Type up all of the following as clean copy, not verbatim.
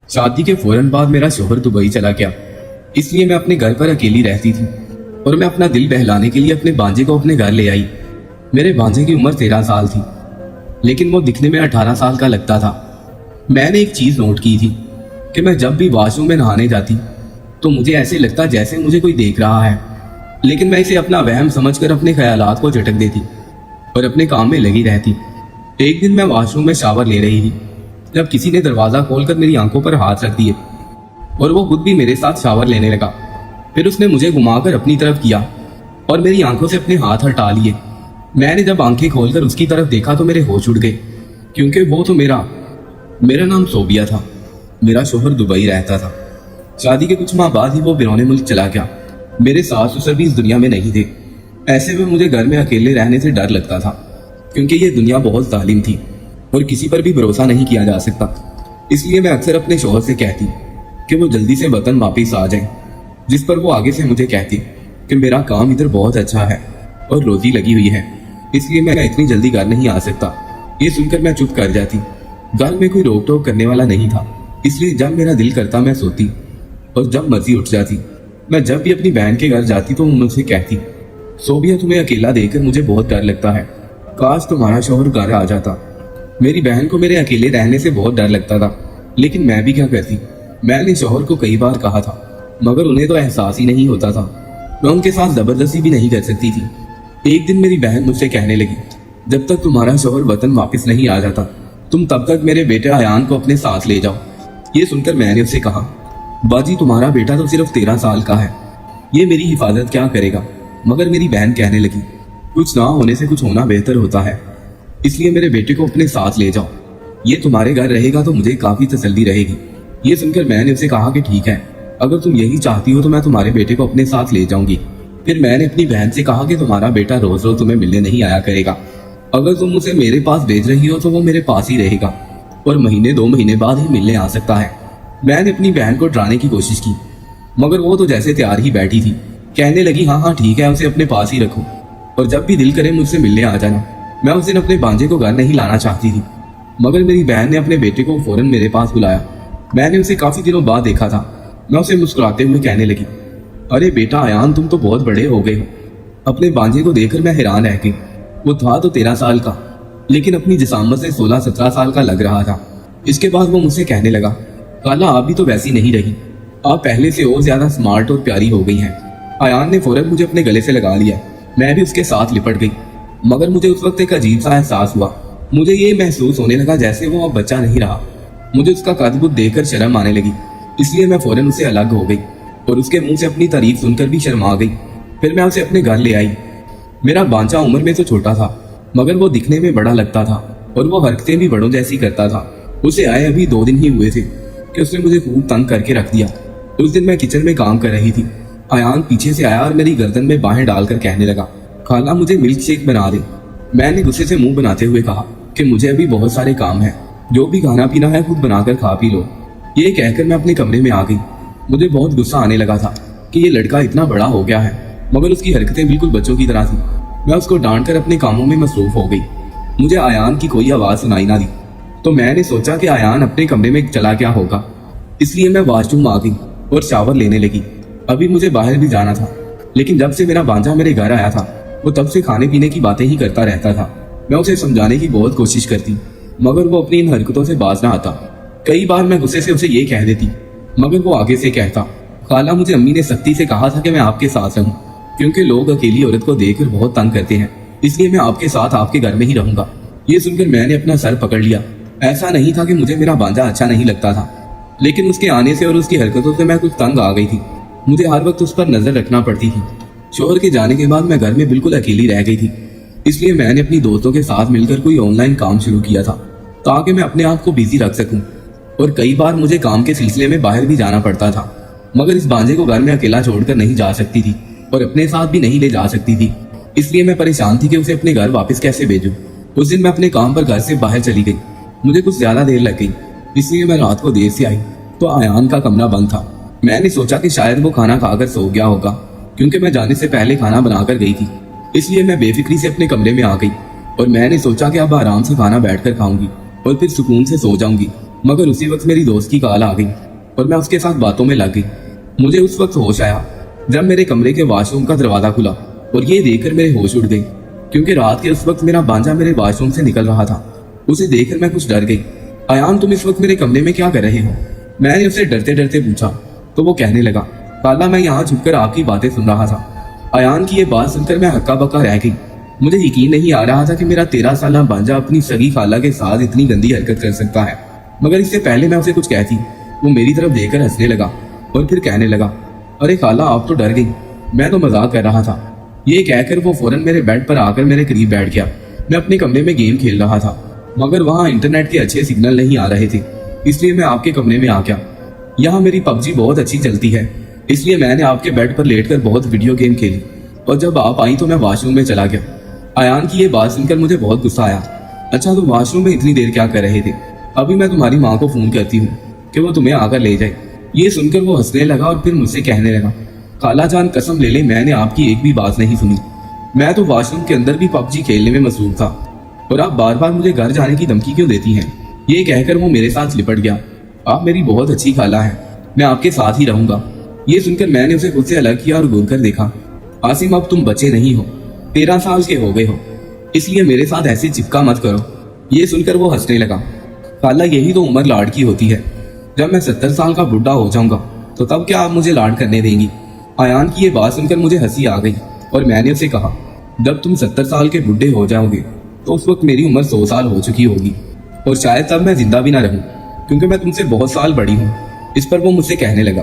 शादी के फौरन बाद मेरा शोहर दुबई चला गया, इसलिए मैं अपने घर पर अकेली रहती थी और मैं अपना दिल बहलाने के लिए अपने भांजे को अपने घर ले आई। मेरे भांजे की उम्र 13 साल थी, लेकिन वो दिखने में 18 साल का लगता था। मैंने एक चीज नोट की थी कि मैं जब भी वॉशरूम में नहाने जाती तो मुझे ऐसे लगता जैसे मुझे कोई देख रहा है, लेकिन मैं इसे अपना वहम समझकर अपने ख्यालात को झटक देती और अपने काम में लगी रहती। एक दिन मैं वॉशरूम में शावर ले रही थी जब किसी ने दरवाजा खोलकर मेरी आंखों पर हाथ रख दिए और वो खुद भी मेरे साथ शावर लेने लगा। फिर उसने मुझे घुमाकर अपनी तरफ किया और मेरी आंखों से अपने हाथ हटा लिए। मैंने जब आंखें खोलकर उसकी तरफ देखा तो मेरे होश उड़ गए, क्योंकि वो तो मेरा नाम सोबिया था। मेरा शोहर दुबई रहता था। शादी के कुछ माह बाद ही वो बिरौने मुल्क चला गया। मेरे सास ससुर भी इस दुनिया में नहीं थे। ऐसे में मुझे घर में अकेले रहने से डर लगता था, क्योंकि ये दुनिया बहुत जालिम थी और किसी पर भी भरोसा नहीं किया जा सकता। इसलिए मैं अक्सर अपने शोहर से कहती कि वो जल्दी से वतन वापिस आ जाए, जिस पर वो आगे से मुझे कहती कि मेरा काम इधर बहुत अच्छा है और रोजी लगी हुई है, इसलिए मैं इतनी जल्दी घर नहीं आ सकता। ये सुनकर मैं चुप कर जाती। घर में कोई रोक टोक करने वाला नहीं था, इसलिए जब मेरा दिल करता मैं सोती और जब मर्जी उठ जाती। मैं जब भी अपनी बहन के घर जाती तो वो मुझसे कहती, सोबिया तुम्हें अकेला देखकर मुझे बहुत डर लगता है, काश तुम्हारा शोहर घर आ जाता। मेरी बहन को मेरे अकेले रहने से बहुत डर लगता था, लेकिन मैं भी क्या करती। मैंने शोहर को कई बार कहा था, मगर उन्हें तो एहसास ही नहीं होता था। मैं उनके साथ जबरदस्ती भी नहीं कर सकती थी। एक दिन मेरी बहन मुझसे कहने लगी, जब तक तुम्हारा शोहर वतन वापस नहीं आ जाता तुम तब तक मेरे बेटे अयान को अपने साथ ले जाओ। ये सुनकर मैंने उससे कहा, बाजी तुम्हारा बेटा तो सिर्फ 13 साल का है, ये मेरी हिफाजत क्या करेगा। मगर मेरी बहन कहने लगी, कुछ ना होने से कुछ होना बेहतर होता है, इसलिए मेरे बेटे को अपने साथ ले जाओ। ये तुम्हारे घर रहेगा तो मुझे काफी तसल्ली रहेगी। ये सुनकर मैंने उसे कहा कि ठीक है, अगर तुम यही चाहती हो तो मैं तुम्हारे बेटे को अपने साथ ले जाऊंगी। फिर मैंने अपनी बहन से कहा कि तुम्हारा बेटा रोज रोज तुम्हें मिलने नहीं आया करेगा। अगर तुम उसे मेरे पास भेज रही हो तो वो मेरे पास ही रहेगा और महीने 2 महीने बाद ही मिलने आ सकता है। मैंने अपनी बहन को डराने की कोशिश की, मगर वो तो जैसे तैयार ही बैठी थी। कहने लगी, हाँ हाँ ठीक है, उसे अपने पास ही रखो और जब भी दिल करे मुझसे मिलने आ जाना। मैं उस दिन अपने भांजे को घर नहीं लाना चाहती थी, मगर मेरी बहन ने अपने बेटे को फौरन मेरे पास बुलाया। मैंने उसे काफी दिनों बाद देखा था। मैं उसे मुस्कुराते हुए कहने लगी, अरे बेटा अयान, तुम तो बहुत बड़े हो गए हो। अपने भांजे को देखकर मैं हैरान रह गई। वो था तो 13 साल का, लेकिन अपनी जिसामत से 16-17 साल का लग रहा था। इसके बाद वो मुझसे कहने लगा, खाला आप भी तो वैसी नहीं रही, आप पहले से और ज्यादा स्मार्ट और प्यारी हो गई हैं। अयान ने फौरन मुझे अपने गले से लगा लिया। मैं भी उसके साथ लिपट गई, मगर मुझे उस वक्त एक अजीब सा एहसास हुआ। मुझे ये महसूस होने लगा जैसे वो अब बच्चा नहीं रहा। मुझे उसका कद-बुद देखकर शर्म आने लगी, इसलिए मैं फौरन उससे अलग हो गई और उसके मुंह से अपनी तारीफ सुनकर भी शर्मा गई। फिर मैं उसे अपने घर ले आई। मेरा बांचा उम्र में तो छोटा था, मगर वो दिखने में बड़ा लगता था और वो हरकतें भी बड़ों जैसी करता था। उसे आए अभी 2 दिन ही हुए थे कि उसने मुझे खूब तंग करके रख दिया। उस दिन मैं किचन में काम कर रही थी। अयान पीछे से आया और मेरी गर्दन में बाहें डालकर कहने लगा, खाला मुझे मिल्क शेक बना दे। मैंने गुस्से से मुंह बनाते हुए कहा कि मुझे अभी बहुत सारे काम है, जो भी खाना पीना है खुद बनाकर खा पी लो। ये कहकर मैं अपने कमरे में आ गई। मुझे बहुत गुस्सा आने लगा था कि ये लड़का इतना बड़ा हो गया है, मगर उसकी हरकतें बिल्कुल बच्चों की तरह थी। मैं उसको डांट कर अपने कामों में मसरूफ हो गई। मुझे अयान की कोई आवाज सुनाई ना दी, तो मैंने सोचा कि अयान अपने कमरे में चला गया होगा, इसलिए मैं वॉशरूम आ गई और शावर लेने लगी। अभी मुझे बाहर भी जाना था, लेकिन जब से मेरा भांजा मेरे घर आया था वो तब से खाने पीने की बातें ही करता रहता था। मैं उसे समझाने की बहुत कोशिश करती, मगर वो अपनी इन हरकतों से बाज ना आता। कई बार मैं गुस्से से उसे ये कह देती, मगर वो आगे से कहता, खाला मुझे अम्मी ने सख्ती से कहा था कि मैं आपके साथ रहूं, क्योंकि लोग अकेली औरत को देखकर बहुत तंग करते हैं, इसलिए मैं आपके साथ आपके घर में ही रहूंगा। ये सुनकर मैंने अपना सर पकड़ लिया। ऐसा नहीं था कि मुझे मेरा भांजा अच्छा नहीं लगता था, लेकिन उसके आने से और उसकी हरकतों से मैं कुछ तंग आ गई थी। मुझे हर वक्त उस पर नजर रखना पड़ती थी। शोहर के जाने के बाद मैं घर में बिल्कुल अकेली रह गई थी, इसलिए मैंने अपनी दोस्तों के साथ मिलकर कोई ऑनलाइन काम शुरू किया था ताकि मैं अपने आप को बिजी रख सकूं। और कई बार मुझे काम के सिलसिले में बाहर भी जाना पड़ता था, मगर इस भांजे को घर में अकेला छोड़कर नहीं जा सकती थी और अपने साथ भी नहीं ले जा सकती थी, इसलिए मैं परेशान थी कि उसे अपने घर वापस कैसे भेजूं। उस दिन मैं अपने काम पर घर से बाहर चली गई। मुझे कुछ ज्यादा देर लग गई, इसलिए मैं रात को देर से आई तो अयान का कमरा बंद था। मैंने सोचा कि शायद वो खाना खाकर सो गया होगा, क्योंकि मैं जाने से पहले खाना बनाकर गई थी। इसलिए मैं बेफिक्री से अपने कमरे में आ गई और मैंने सोचा कि अब आराम से खाना बैठकर खाऊंगी और फिर सुकून से सो जाऊंगी। मगर उसी वक्त मेरी दोस्त की कॉल आ गई और मैं उसके साथ बातों में लग गई। मुझे उस वक्त होश आया जब मेरे कमरे के वॉशरूम का दरवाजा खुला और ये देखकर मेरे होश उड़ गए, क्योंकि रात के उस वक्त मेरा भांजा मेरे वॉशरूम से निकल रहा था। उसे देखकर मैं कुछ डर गई। अयान, तुम इस वक्त मेरे कमरे में क्या कर रहे हो? मैंने उसे डरते डरते पूछा तो वो कहने लगा, काला, मैं यहाँ छुपकर आपकी बातें सुन रहा था। अयान की ये बात सुनकर मैं हक्का बक्का रह गई। मुझे यकीन नहीं आ रहा था कि मेरा 13 साल भांजा अपनी सगी खाला के साथ इतनी गंदी हरकत कर सकता है। मगर इससे पहले मैं उसे कुछ कहती, वो मेरी तरफ देखकर हंसने लगा और फिर कहने लगा, अरे खाला, आप तो डर गई, मैं तो मजाक कर रहा था। ये कहकर वो फौरन मेरे बेड पर आकर मेरे करीब बैठ गया। मैं अपने कमरे में गेम खेल रहा था, मगर वहाँ इंटरनेट के अच्छे सिग्नल नहीं आ रहे थे, इसलिए मैं आपके कमरे में आ गया। यहाँ मेरी पबजी बहुत अच्छी चलती है, इसलिए मैंने आपके बेड पर लेटकर बहुत वीडियो गेम खेली और जब आप आई तो मैं वॉशरूम में चला गया। अयान की ये बात सुनकर मुझे बहुत गुस्सा आया। अच्छा, तुम वॉशरूम में इतनी देर क्या कर रहे थे? अभी मैं तुम्हारी माँ को फोन करती हूँ कि वो तुम्हें आकर ले जाए। ये सुनकर वो हंसने लगा और फिर मुझसे कहने लगा, खाला जान, कसम ले ले, मैंने आपकी एक भी बात नहीं सुनी। मैं तो वॉशरूम के अंदर भी पबजी खेलने में मसरूफ था और आप बार बार मुझे घर जाने की धमकी क्यों देती हैं? ये कहकर वो मेरे साथ लिपट गया। आप मेरी बहुत अच्छी खाला है, मैं आपके साथ ही रहूंगा। ये सुनकर मैंने उसे खुद से अलग किया और घूर कर देखा। आसिम, अब तुम बच्चे नहीं हो, 13 साल के हो गए हो, इसलिए मेरे साथ ऐसे चिपका मत करो। ये सुनकर वो हंसने लगा। खाला, यही तो उम्र लाड की होती है। जब मैं 70 साल का बुढ़ा हो जाऊंगा तो तब क्या आप मुझे लाड करने देंगी? अयान की ये बात सुनकर मुझे हंसी आ गई और मैंने उसे कहा, जब तुम 70 साल के बुढ़े हो जाओगे तो उस वक्त मेरी उम्र 100 साल हो चुकी होगी और शायद तब मैं जिंदा भी ना रहूं, क्योंकि मैं तुमसे बहुत साल बड़ी हूँ। इस पर वो मुझसे कहने लगा,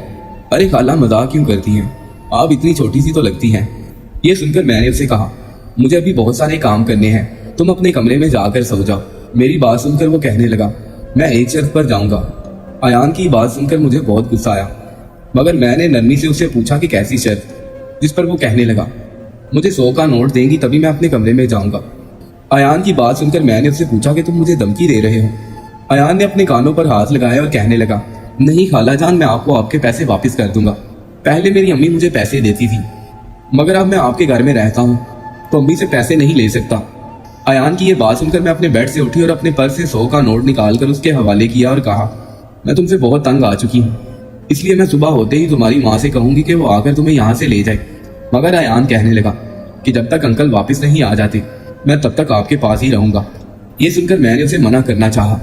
अरे खाला, मजाक क्यों करती हैं? आप इतनी छोटी सी तो लगती हैं। ये सुनकर मैंने उसे कहा, मुझे अभी बहुत सारे काम करने हैं, तुम अपने कमरे में जाकर सो जाओ। मेरी बात सुनकर वो कहने लगा, मैं एक शर्त पर जाऊंगा। अयान की बात सुनकर मुझे बहुत गुस्सा आया, मगर मैंने नरमी से उसे पूछा कि कैसी शर्त? जिस पर वो कहने लगा, मुझे 100 का नोट देंगी तभी मैं अपने कमरे में जाऊंगा। अयान की बात सुनकर मैंने उससे पूछा कि तुम मुझे धमकी दे रहे हो? अयान ने अपने कानों पर हाथ लगाया और कहने लगा, नहीं खाला जान, मैं आपको आपके पैसे वापस कर दूंगा। पहले मेरी अम्मी मुझे पैसे देती थी, मगर अब मैं आपके घर में रहता हूँ तो अम्मी से पैसे नहीं ले सकता। अयान की ये बात सुनकर मैं अपने बेड से उठी और अपने पर्स से 100 का नोट निकालकर उसके हवाले किया और कहा, मैं तुमसे बहुत तंग आ चुकी हूँ, इसलिए मैं सुबह होते ही तुम्हारी माँ से कहूंगी कि वो आकर तुम्हें यहाँ से ले जाए। मगर अयान कहने लगा कि जब तक अंकल वापस नहीं आ जाते मैं तब तक आपके पास ही रहूंगा। ये सुनकर मैंने उसे मना करना चाहा,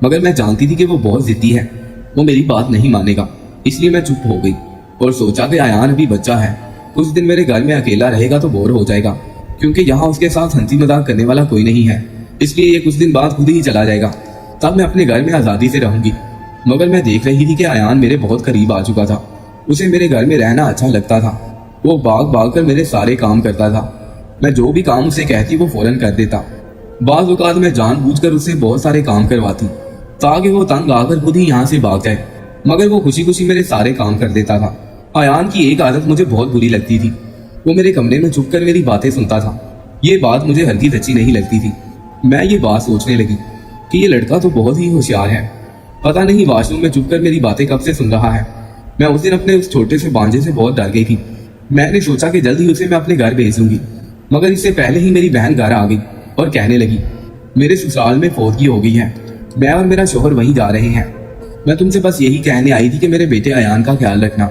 मगर मैं जानती थी कि वो बहुत जिद्दी है, वो मेरी बात नहीं मानेगा, इसलिए मैं चुप हो गई और सोचा कि अयान अभी बच्चा है, कुछ दिन मेरे घर में अकेला रहेगा तो बोर हो जाएगा, क्योंकि यहाँ उसके साथ हंसी मजाक करने वाला कोई नहीं है, इसलिए ये कुछ दिन बाद खुद ही चला जाएगा, तब मैं अपने घर में आज़ादी से रहूंगी। मगर मैं देख रही थी कि अयान मेरे बहुत करीब आ चुका था, उसे मेरे घर में रहना अच्छा लगता था। वो भाग भाग कर मेरे सारे काम करता था, मैं जो भी काम उसे कहती वो फौरन कर देता। बाज़ औक़ात मैं जानबूझकर उससे बहुत सारे काम करवाती ताकि वो तंग आकर खुद ही यहाँ से भाग जाए, मगर वो खुशी खुशी मेरे सारे काम कर देता था। अयान की एक आदत मुझे बहुत बुरी लगती थी, वो मेरे कमरे में छुपकर मेरी बातें सुनता था। ये बात मुझे हल्की अच्छी नहीं लगती थी। मैं ये बात सोचने लगी कि ये लड़का तो बहुत ही होशियार है, पता नहीं वॉशरूम में छुपकर मेरी बातें कब से सुन रहा है। मैं उस दिन अपने उस छोटे से भांजे से बहुत डर गई थी। मैंने सोचा कि जल्द ही उसे मैं अपने घर भेज दूंगी, मगर इससे पहले ही मेरी बहन घर आ गई और कहने लगी, मेरे ससुराल में फौतगी हो गई है, मैं और मेरा शोहर वहीं जा रहे हैं। मैं तुमसे बस यही कहने आई थी कि मेरे बेटे अयान का ख्याल रखना।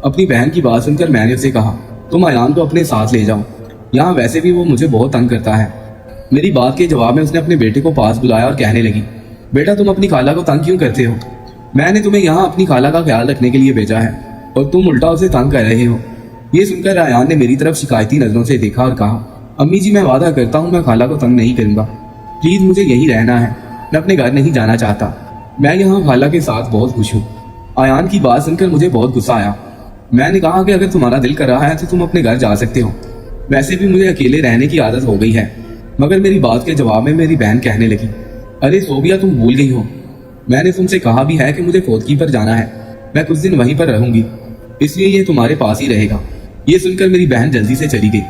अपनी बहन की बात सुनकर मैंने उसे कहा, तुम अयान को अपने साथ ले जाओ, यहाँ वैसे भी वो मुझे बहुत तंग करता है। मेरी बात के जवाब में उसने अपने बेटे को पास बुलाया और कहने लगी, बेटा तुम अपनी खाला को तंग क्यों करते हो? मैंने तुम्हें यहाँ अपनी खाला का ख्याल रखने के लिए भेजा है और तुम उल्टा उसे तंग कर रहे हो। ये सुनकर अयान ने मेरी तरफ शिकायती नजरों से देखा और कहा, अम्मी जी मैं वादा करता हूँ मैं खाला को तंग नहीं करूंगा, प्लीज मुझे यहीं रहना है, मैं अपने घर नहीं जाना चाहता, मैं यहाँ खाला के साथ बहुत खुश हूँ। अयान की बात सुनकर मुझे बहुत गुस्सा आया। मैंने कहा कि अगर तुम्हारा दिल कर रहा है तो तुम अपने घर जा सकते हो, वैसे भी मुझे अकेले रहने की आदत हो गई है। मगर मेरी बात के जवाब में मेरी बहन कहने लगी, अरे सोबिया तुम भूल गई हो, मैंने तुमसे कहा भी है कि मुझे फौतगी पर जाना है, मैं कुछ दिन वहीं पर रहूंगी, इसलिए ये तुम्हारे पास ही रहेगा। ये सुनकर मेरी बहन जल्दी से चली गई।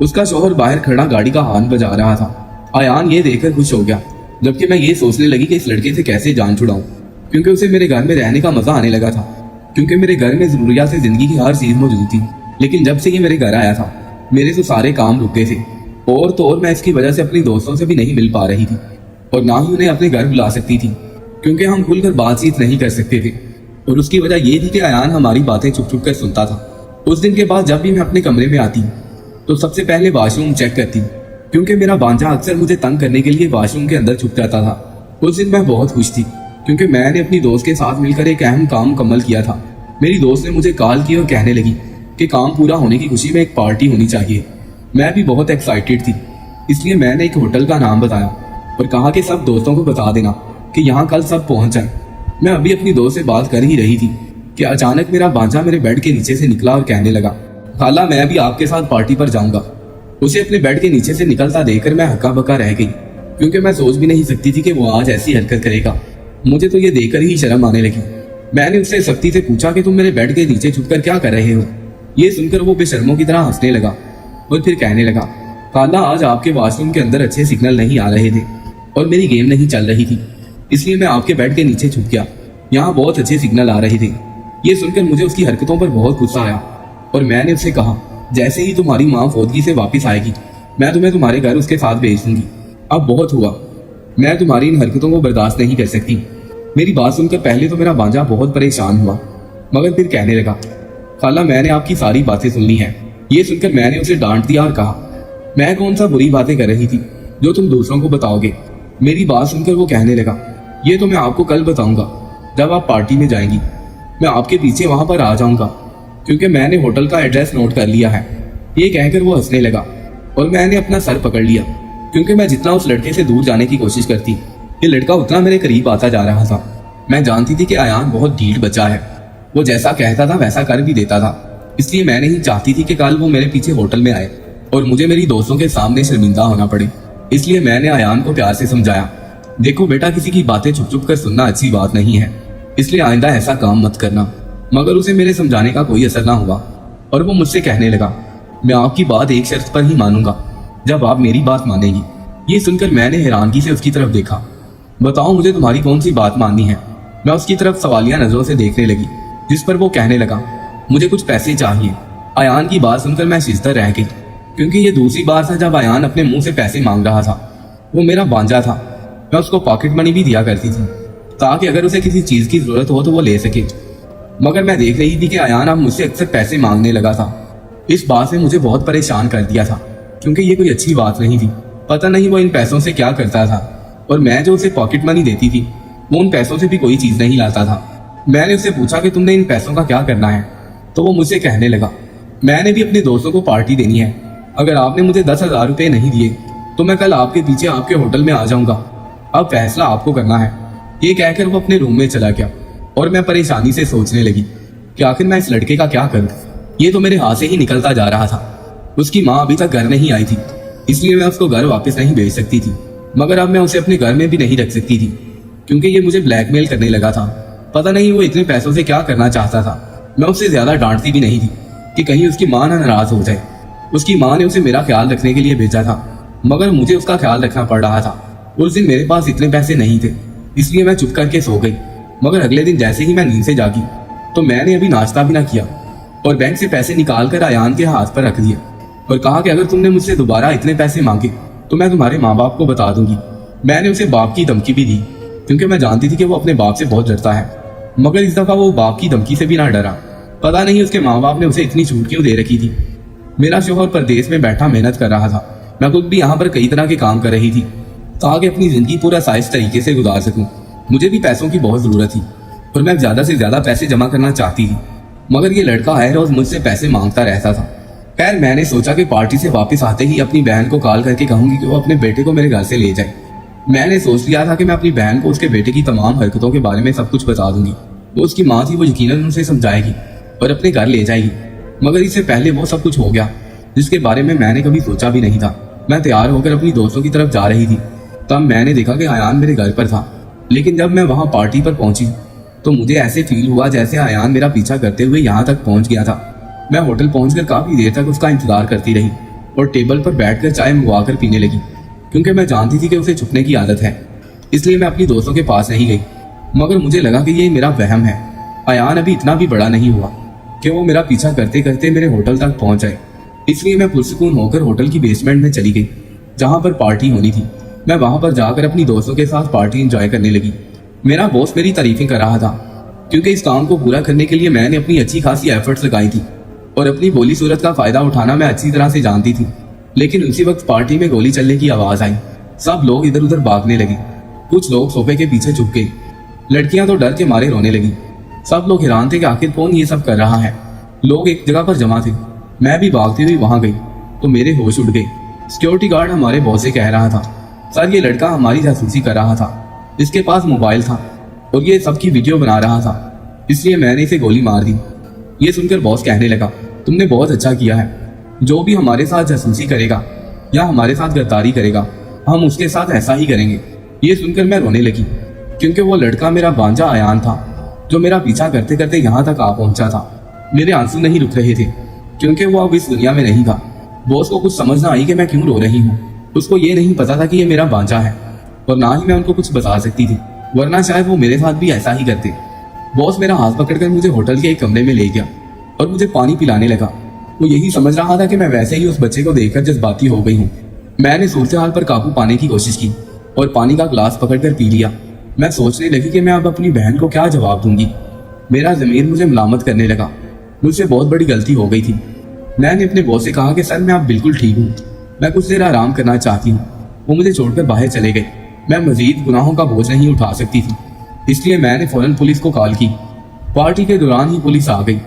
उसका शौहर बाहर खड़ा गाड़ी का हॉर्न बजा रहा था। अयान ये देखकर खुश हो गया, जबकि मैं ये सोचने लगी कि इस लड़के से कैसे जान छुड़ाऊं, क्योंकि उसे मेरे घर में रहने का मजा आने लगा था, क्योंकि मेरे घर में जरूरियात से जिंदगी की हर चीज मौजूद थी। लेकिन जब से ये मेरे घर आया था मेरे तो सारे काम रुक गए थे, और मैं इसकी वजह से अपनी दोस्तों से भी नहीं मिल पा रही थी और ना ही उन्हें अपने घर बुला सकती थी। क्योंकि हम खुलकर बातचीत नहीं कर सकते थे। और उसकी वजह ये थी कि अयान हमारी बातें छुप छुप कर सुनता था। उस दिन के बाद जब भी मैं अपने कमरे में आती तो सबसे पहले वॉशरूम चेक करती, क्योंकि मेरा भांजा अक्सर मुझे तंग करने के लिए वॉशरूम के अंदर छुप जाता था। उस दिन मैं बहुत खुश थी क्योंकि मैंने अपनी दोस्त के साथ मिलकर एक अहम काम मुकम्मल किया था। मेरी दोस्त ने मुझे कॉल की और कहने लगी कि काम पूरा होने की खुशी में एक पार्टी होनी चाहिए। मैं भी बहुत एक्साइटेड थी, इसलिए मैंने एक होटल का नाम बताया और कहा कि सब दोस्तों को बता देना कि यहाँ कल सब पहुंच जाए। मैं अभी अपनी दोस्त से बात कर ही रही थी कि अचानक मेरा भांजा मेरे बेड के नीचे से निकला और कहने लगा, खाला मैं भी आपके साथ पार्टी पर जाऊंगा। उसे अपने बेड के नीचे से निकलता देखकर मैं हक्का बक्का रह गई, क्योंकि मैं सोच भी नहीं सकती थी कि वो आज ऐसी हरकत करेगा। मुझे तो ये देखकर ही शर्म आने लगी। मैंने उससे सख्ती से पूछा कि तुम मेरे बेड के नीचे छुपकर क्या कर रहे हो। ये सुनकर वो बेशर्मों की तरह हंसने लगा और फिर कहने लगा, खाला आज आपके वॉशरूम के अंदर अच्छे सिग्नल नहीं आ रहे थे और मेरी गेम नहीं चल रही थी, इसलिए मैं आपके बेड के नीचे छुप गया। यहाँ बहुत अच्छे सिग्नल आ रहे थे। ये सुनकर मुझे उसकी हरकतों पर बहुत गुस्सा आया और मैंने उससे कहा, जैसे ही तुम्हारी माँ फौदगी से वापस आएगी मैं तुम्हें तुम्हारे घर उसके साथ भेज दूंगी। अब बहुत हुआ, मैं तुम्हारी इन हरकतों को बर्दाश्त नहीं कर सकती। मेरी बात सुनकर पहले तो मेरा भांजा बहुत परेशान हुआ, मगर फिर कहने लगा, खाला मैंने आपकी सारी बातें सुन ली हैं। ये सुनकर मैंने उसे डांट दिया और कहा, मैं कौन सा बुरी बातें कर रही थी जो तुम दूसरों को बताओगे। मेरी बात सुनकर वो कहने लगा, ये तो मैं आपको कल बताऊंगा जब आप पार्टी में जाएंगी। मैं आपके पीछे वहां पर आ जाऊंगा क्योंकि मैंने होटल का एड्रेस नोट कर लिया है। ये कहकर वो हंसने लगा और मैंने अपना सर पकड़ लिया, क्योंकि मैं जितना उस लड़के से दूर जाने की कोशिश करती ये लड़का उतना मेरे करीब आता जा रहा था। मैं जानती थी कि अयान बहुत ढीठ बच्चा है, वो जैसा कहता था वैसा कर भी देता था। इसलिए मैं नहीं चाहती थी कि कल वो मेरे पीछे होटल में आए और मुझे मेरी दोस्तों के सामने शर्मिंदा होना पड़े। इसलिए मैंने अयान को प्यार से समझाया, देखो बेटा किसी की बातें छुप छुप कर सुनना अच्छी बात नहीं है, इसलिए आइंदा ऐसा काम मत करना। मगर उसे मेरे समझाने का कोई असर ना हुआ और वो मुझसे कहने लगा, मैं आपकी बात एक शर्त पर ही मानूंगा, जब आप मेरी बात मानेगी। ये सुनकर मैंने हैरानगी से उसकी तरफ देखा। बताओ मुझे तुम्हारी कौन सी बात माननी है। मैं उसकी तरफ सवालिया नजरों से देखने लगी, जिस पर वो कहने लगा, मुझे कुछ पैसे चाहिए। अयान की बात सुनकर मैं शिजता रह गई, क्योंकि ये दूसरी बार था जब अयान अपने मुंह से पैसे मांग रहा था। वो मेरा भांजा था, मैं उसको पॉकेट मनी भी दिया करती थी ताकि अगर उसे किसी चीज की जरूरत हो तो वो ले सके। मगर मैं देख रही थी कि अयान अब मुझसे अक्सर पैसे मांगने लगा था। इस बात ने मुझे बहुत परेशान कर दिया था, क्योंकि ये कोई अच्छी बात नहीं थी। पता नहीं वो इन पैसों से क्या करता था, और मैं जो उसे पॉकेट मनी देती थी वो उन पैसों से भी कोई चीज नहीं लाता था। मैंने उससे पूछा कि तुमने इन पैसों का क्या करना है, तो वो मुझसे कहने लगा, मैंने भी अपने दोस्तों को पार्टी देनी है। अगर आपने मुझे 10,000 रुपये नहीं दिए तो मैं कल आपके पीछे आपके होटल में आ जाऊंगा। अब फैसला आपको करना है। ये कहकर वो अपने रूम में चला गया और मैं परेशानी से सोचने लगी कि आखिर मैं इस लड़के का क्या करूं। ये तो मेरे हाथ से ही निकलता जा रहा था। उसकी माँ अभी तक घर नहीं आई थी, इसलिए मैं उसको घर वापस नहीं भेज सकती थी। मगर अब मैं उसे अपने घर में भी नहीं रख सकती थी, क्योंकि ये मुझे ब्लैकमेल करने लगा था। पता नहीं वो इतने पैसों से क्या करना चाहता था। मैं उससे ज्यादा डांटती भी नहीं थी कि कहीं उसकी माँ ना नाराज हो जाए। उसकी माँ ने उसे मेरा ख्याल रखने के लिए भेजा था, मगर मुझे उसका ख्याल रखना पड़ रहा था। उस दिन मेरे पास इतने पैसे नहीं थे, इसलिए मैं चुप करके सो गई। मगर अगले दिन जैसे ही मैं नींद से जागी तो मैंने अभी नाश्ता भी ना किया और बैंक से पैसे निकाल कर अयान के हाथ पर रख दिए और कहा कि अगर तुमने मुझसे दोबारा इतने पैसे मांगे तो मैं तुम्हारे माँ बाप को बता दूंगी। मैंने उसे बाप की धमकी भी दी, क्योंकि मैं जानती थी कि वो अपने बाप से बहुत डरता है। मगर इस दफा वो बाप की धमकी से भी ना डरा। पता नहीं उसके माँ बाप ने उसे इतनी छूट क्यों दे रखी थी। मेरा शोहर परदेश में बैठा मेहनत कर रहा था, मैं खुद भी यहाँ पर कई तरह के काम कर रही थी ताकि अपनी जिंदगी पूरा साइज तरीके से गुजार सकूं। मुझे भी पैसों की बहुत जरूरत थी और मैं ज्यादा से ज्यादा पैसे जमा करना चाहती थी, मगर ये लड़का हर रोज मुझसे पैसे मांगता रहता था। खैर मैंने सोचा कि पार्टी से वापस आते ही अपनी बहन को कॉल करके कहूंगी कि वो अपने बेटे को मेरे घर से ले जाए। मैंने सोच लिया था कि मैं अपनी बहन को उसके बेटे की तमाम हरकतों के बारे में सब कुछ बता दूंगी। वो उसकी माँ थी, वो यकीनन उसे समझाएगी और अपने घर ले जाएगी। मगर इससे पहले वो सब कुछ हो गया जिसके बारे में मैंने कभी सोचा भी नहीं था। मैं तैयार होकर अपनी दोस्तों की तरफ जा रही थी, तब मैंने देखा कि अयान मेरे घर पर था। लेकिन जब मैं वहां पार्टी पर पहुंची तो मुझे ऐसे फील हुआ जैसे अयान मेरा पीछा करते हुए यहाँ तक पहुंच गया था। मैं होटल पहुंचकर काफी देर तक उसका इंतजार करती रही और टेबल पर बैठकर चाय मंगवा कर पीने लगी, क्योंकि मैं जानती थी कि उसे छुपने की आदत है। इसलिए मैं अपनी दोस्तों के पास नहीं गई। मगर मुझे लगा कि ये मेरा वहम है। अयान अभी इतना भी बड़ा नहीं हुआ कि वो मेरा पीछा करते करते मेरे होटल तक पहुंच जाए। इसलिए मैं पुरसुकून होकर होटल की बेसमेंट में चली गई जहां पर पार्टी होनी थी। मैं वहां पर जाकर अपनी दोस्तों के साथ पार्टी एंजॉय करने लगी। मेरा बॉस मेरी तारीफें कर रहा था क्योंकि इस काम को पूरा करने के लिए मैंने अपनी अच्छी खासी एफर्ट्स लगाई थी और अपनी बोली सूरत का फायदा उठाना मैं अच्छी तरह से जानती थी। लेकिन उसी वक्त पार्टी में गोली चलने की आवाज आई। सब लोग इधर उधर भागने लगे। कुछ लोग सोफे के पीछे छुप गए। लड़कियां तो डर के मारे रोने लगी। सब लोग हैरान थे कि आखिर कौन ये सब कर रहा है। लोग एक जगह पर जमा थे। मैं भी भागती हुई वहां गई तो मेरे होश उड़ गए। सिक्योरिटी गार्ड हमारे बॉस से कह रहा था, सर ये लड़का हमारी जासूसी कर रहा था, इसके पास मोबाइल था और ये सबकी वीडियो बना रहा था, इसलिए मैंने इसे गोली मार दी। ये सुनकर बॉस कहने लगा, तुमने बहुत अच्छा किया है। जो भी हमारे साथ जासूसी करेगा या हमारे साथ गद्दारी करेगा हम उसके साथ ऐसा ही करेंगे। ये सुनकर मैं रोने लगी क्योंकि वो लड़का मेरा भांजा आयान था जो मेरा पीछा करते करते यहाँ तक आ पहुंचा था। मेरे आंसू नहीं रुक रहे थे क्योंकि वो अब इस दुनिया में नहीं था। बॉस को कुछ समझ ना आई कि मैं क्यों रो रही हूँ। उसको ये नहीं पता था कि ये मेरा भांजा है और ना ही मैं उनको कुछ बता सकती थी, वरना शायद वो मेरे साथ भी ऐसा ही करते। बॉस मेरा हाथ पकड़कर मुझे होटल के एक कमरे में ले गया और मुझे पानी पिलाने लगा। वो यही समझ रहा था कि मैं वैसे ही उस बच्चे को देखकर जज्बाती हो गई हूँ। मैंने सूरत हाल पर काबू पाने की कोशिश की और पानी का ग्लास पकड़कर पी लिया। मैं सोचने लगी कि मैं अब अपनी बहन को क्या जवाब दूंगी। मेरा ज़मीर मुझे मलामत करने लगा। मुझसे बहुत बड़ी गलती हो गई थी। मैंने अपने बॉस से कहा कि सर मैं अब बिल्कुल ठीक हूँ, मैं कुछ देर आराम करना चाहती हूँ। वो मुझे छोड़कर बाहर चले गए। मैं मजीद गुनाहों का बोझ नहीं उठा सकती थी, इसलिए मैंने फौरन पुलिस को कॉल की। पार्टी के दौरान ही पुलिस आ गई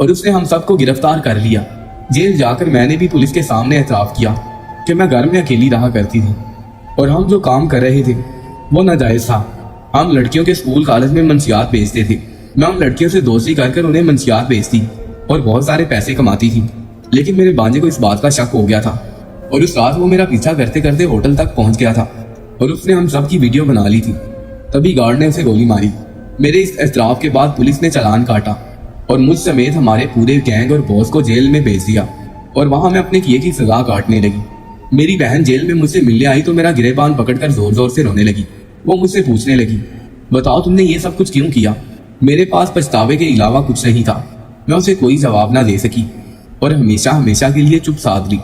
और उसने हम सबको गिरफ्तार कर लिया। जेल जाकर मैंने भी पुलिस के सामने एतराफ़ किया कि मैं घर में अकेली रहा करती थी और हम जो काम कर रहे थे वो नाजायज़ था। हम लड़कियों के स्कूल कॉलेज में मंशियात बेचते थे। मैं उन लड़कियों से दोस्ती कर उन्हें मंशियात बेचती और बहुत सारे पैसे कमाती थी। लेकिन मेरे भांजे को इस बात का शक हो गया था और उस रात वो मेरा पीछा करते करते होटल तक पहुंच गया था और उसने हम सब की वीडियो बना ली थी। तभी गार्ड ने उसे गोली मारी। मेरे इस एतराफ़ के बाद पुलिस ने चालान काटा और मुझ समेत हमारे पूरे गैंग और बॉस को जेल में भेज दिया और वहां मैं अपने किए की सजा काटने लगी। मेरी बहन जेल में मुझसे मिलने आई तो मेरा गिरेबान पकड़कर जोर जोर से रोने लगी। वो मुझसे पूछने लगी, बताओ तुमने ये सब कुछ क्यों किया। मेरे पास पछतावे के अलावा कुछ नहीं था। मैं उसे कोई जवाब ना दे सकी और हमेशा हमेशा के लिए चुप साध ली।